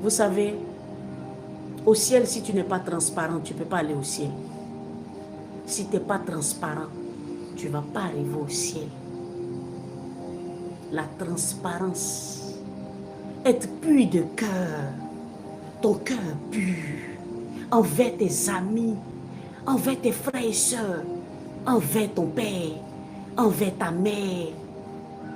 Vous savez, au ciel, si tu n'es pas transparent, tu ne peux pas aller au ciel. Si tu n'es pas transparent, tu ne vas pas arriver au ciel. La transparence, être pur de cœur, ton cœur pur, envers tes amis, envers tes frères et sœurs, envers ton père, envers ta mère.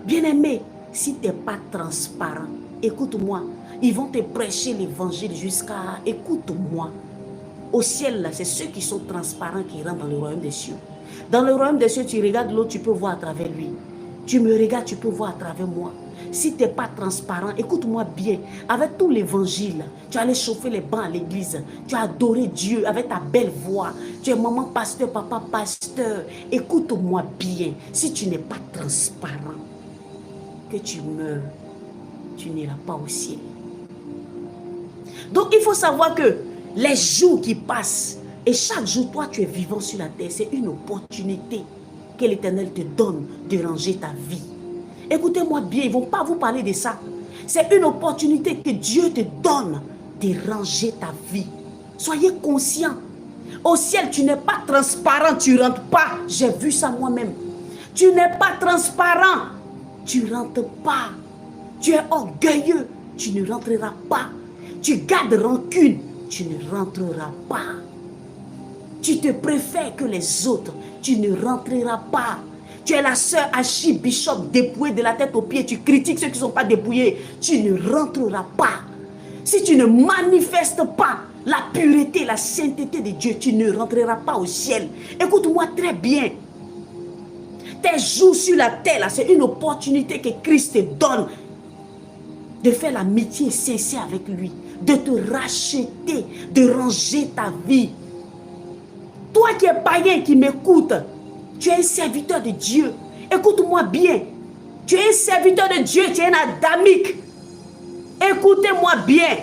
Bien-aimé, si tu n'es pas transparent, écoute-moi, ils vont te prêcher l'évangile jusqu'à... Écoute-moi. Au ciel, là, c'est ceux qui sont transparents qui rentrent dans le royaume des cieux. Dans le royaume des cieux, tu regardes l'autre, tu peux voir à travers lui. Tu me regardes, tu peux voir à travers moi. Si tu n'es pas transparent, écoute-moi bien. Avec tout l'évangile, tu allais chauffer les bancs à l'église. Tu as adoré Dieu avec ta belle voix. Tu es maman pasteur, papa pasteur. Écoute-moi bien. Si tu n'es pas transparent, que tu meurs, tu n'iras pas au ciel. Donc il faut savoir que les jours qui passent, et chaque jour, toi, tu es vivant sur la terre, c'est une opportunité que l'Éternel te donne de ranger ta vie. Écoutez-moi bien, ils ne vont pas vous parler de ça. C'est une opportunité que Dieu te donne de ranger ta vie. Soyez conscients. Au ciel, tu n'es pas transparent, tu ne rentres pas. J'ai vu ça moi-même. Tu n'es pas transparent, tu ne rentres pas. Tu es orgueilleux, tu ne rentreras pas. Tu gardes rancune, tu ne rentreras pas. Tu te préfères que les autres, tu ne rentreras pas. Tu es la sœur Achille Bishop dépouillée de la tête aux pieds. Tu critiques ceux qui ne sont pas dépouillés. Tu ne rentreras pas. Si tu ne manifestes pas la pureté, la sainteté de Dieu, tu ne rentreras pas au ciel. Écoute-moi très bien. Tes jours sur la terre, c'est une opportunité que Christ te donne de faire l'amitié sincère avec lui, de te racheter, de ranger ta vie. Toi qui es païen, qui m'écoute, tu es un serviteur de Dieu. Écoute-moi bien. Tu es un serviteur de Dieu, tu es un adamique. Écoutez-moi bien.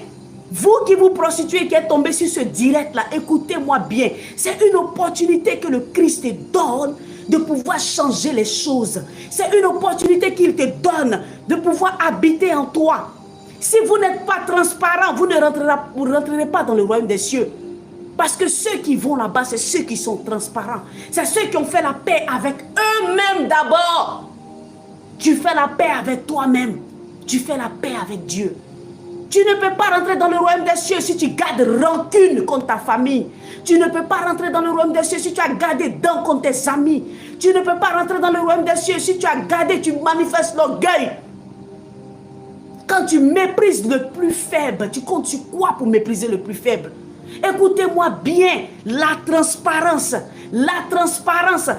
Vous qui vous prostituez, qui êtes tombé sur ce direct-là, écoutez-moi bien. C'est une opportunité que le Christ te donne de pouvoir changer les choses. C'est une opportunité qu'il te donne de pouvoir habiter en toi. Si vous n'êtes pas transparent, vous ne rentrerez pas dans le royaume des cieux. Parce que ceux qui vont là-bas, c'est ceux qui sont transparents. C'est ceux qui ont fait la paix avec eux-mêmes d'abord. Tu fais la paix avec toi-même. Tu fais la paix avec Dieu. Tu ne peux pas rentrer dans le royaume des cieux si tu gardes rancune contre ta famille. Tu ne peux pas rentrer dans le royaume des cieux si tu as gardé dents contre tes amis. Tu ne peux pas rentrer dans le royaume des cieux si tu as gardé, tu manifestes l'orgueil. Quand tu méprises le plus faible, tu comptes sur quoi pour mépriser le plus faible? Écoutez-moi bien, la transparence.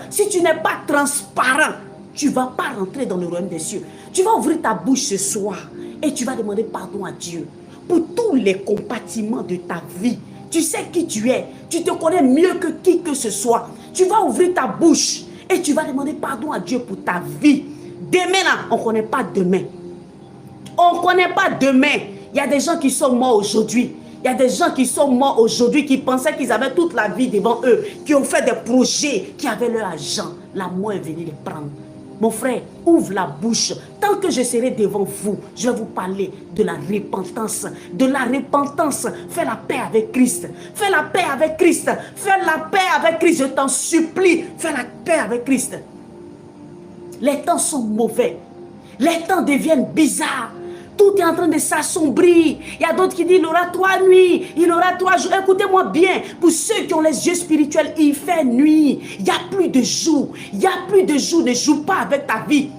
Si tu n'es pas transparent, tu ne vas pas rentrer dans le royaume des cieux. Tu vas ouvrir ta bouche ce soir et tu vas demander pardon à Dieu pour tous les compartiments de ta vie. Tu sais qui tu es, tu te connais mieux que qui que ce soit. Tu vas ouvrir ta bouche et tu vas demander pardon à Dieu pour ta vie. Demain là, on ne connaît pas demain. On ne connaît pas demain. Il y a des gens qui sont morts aujourd'hui. Il y a des gens qui sont morts aujourd'hui, qui pensaient qu'ils avaient toute la vie devant eux, qui ont fait des projets, qui avaient leur argent. La mort est venue les prendre. Mon frère, ouvre la bouche. Tant que je serai devant vous, je vais vous parler de la repentance. De la repentance. Fais la paix avec Christ. Fais la paix avec Christ. Fais la paix avec Christ. Je t'en supplie. Fais la paix avec Christ. Les temps sont mauvais. Les temps deviennent bizarres. Tout est en train de s'assombrir. Il y a d'autres qui disent il aura 3 nuits, il aura 3 jours. Écoutez-moi bien, pour ceux qui ont les yeux spirituels, il fait nuit. Il n'y a plus de jour. Il n'y a plus de jour. Ne joue pas avec ta vie.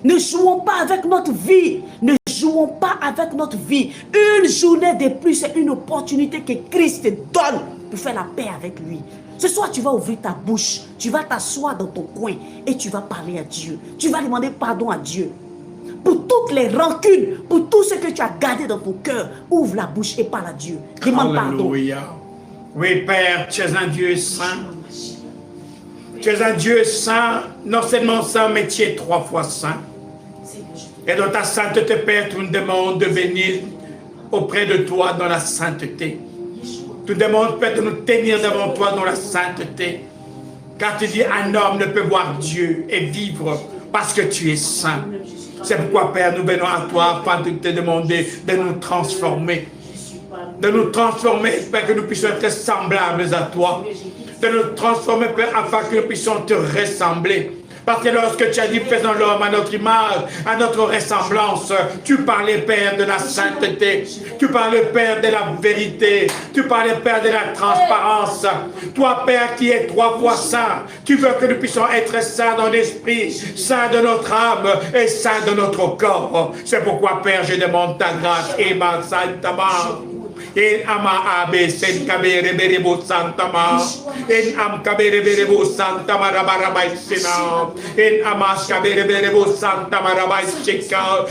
Ne jouons pas avec notre vie. Ne jouons pas avec notre vie. Une journée de plus, c'est une opportunité que Christ te donne pour faire la paix avec lui. Ce soir, tu vas ouvrir ta bouche. Tu vas t'asseoir dans ton coin et tu vas parler à Dieu. Tu vas demander pardon à Dieu. Pour toutes les rancunes, pour tout ce que tu as gardé dans ton cœur, ouvre la bouche et parle à Dieu. Demande pardon. Oui, Père, tu es un Dieu saint. Tu es un Dieu saint, non seulement saint, mais tu es 3 fois saint. Et dans ta sainteté, Père, tu nous demandes de venir auprès de toi dans la sainteté. Tu nous demandes, Père, de nous tenir devant toi dans la sainteté. Car tu dis, un homme ne peut voir Dieu et vivre parce que tu es saint. C'est pourquoi, Père, nous venons à toi afin de te demander de nous transformer. de nous transformer, Père, que nous puissions être semblables à toi. De nous transformer, Père, afin que nous puissions te ressembler. Parce que lorsque tu as dit, faisons l'homme à notre image, à notre ressemblance, tu parlais, Père, de la sainteté. Tu parlais, Père, de la vérité. Tu parlais, Père, de la transparence. Toi, Père, qui es 3 fois saint, tu veux que nous puissions être saints dans l'esprit, saints de notre âme et saints de notre corps. C'est pourquoi, Père, je demande ta grâce. Ema Santama. En ama abe sen kabere berebo santama. En am kabere berebo santama rabarabai sena. En amas kabere berebo santama rabai shika.